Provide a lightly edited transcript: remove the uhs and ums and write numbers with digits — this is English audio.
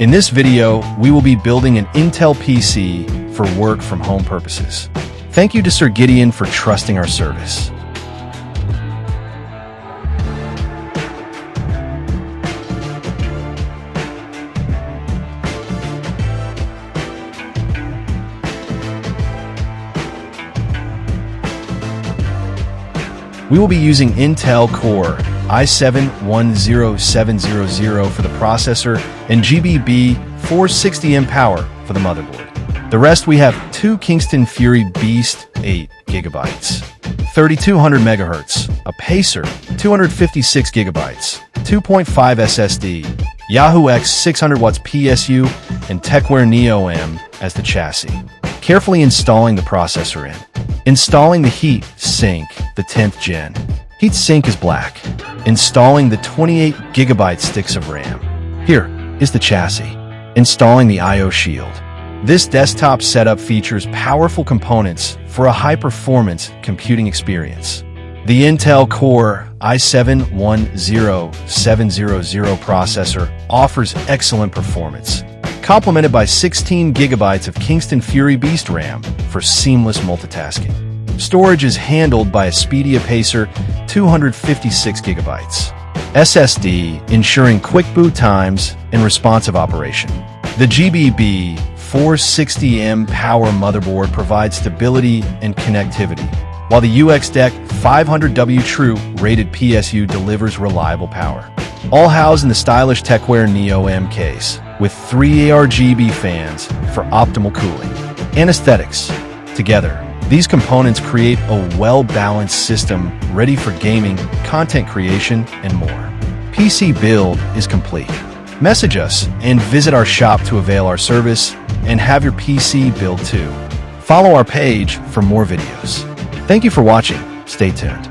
In this video, we will be building an Intel PC for work from home purposes. Thank you to Sir Gideon for trusting our service. We will be using Intel Core i7-10700 for the processor and GB460M power for the motherboard. The rest we have two Kingston Fury Beast 8GB, 3200 MHz, a Pacer 256 GB, 2.5 SSD, Yahoo X 600 watts PSU, and Tecware Neo M as the chassis. Carefully installing the processor in. Installing the heat sink, the 10th gen. Heat sink is black. Installing the 28GB sticks of RAM. Here is the chassis. Installing the I/O shield. This desktop setup features powerful components for a high-performance computing experience. The Intel Core i7-10700 processor offers excellent performance, complemented by 16GB of Kingston Fury Beast RAM for seamless multitasking. Storage is handled by a Speedia Pacer 256GB. SSD, ensuring quick boot times and responsive operation. The GB460M power motherboard provides stability and connectivity, while the UXDEC 500W True rated PSU delivers reliable power. All housed in the stylish Tecware Neo M case, with 3 ARGB fans for optimal cooling. And aesthetics. Together, these components create a well-balanced system ready for gaming, content creation, and more. PC build is complete. Message us and visit our shop to avail our service and have your PC build too. Follow our page for more videos. Thank you for watching. Stay tuned.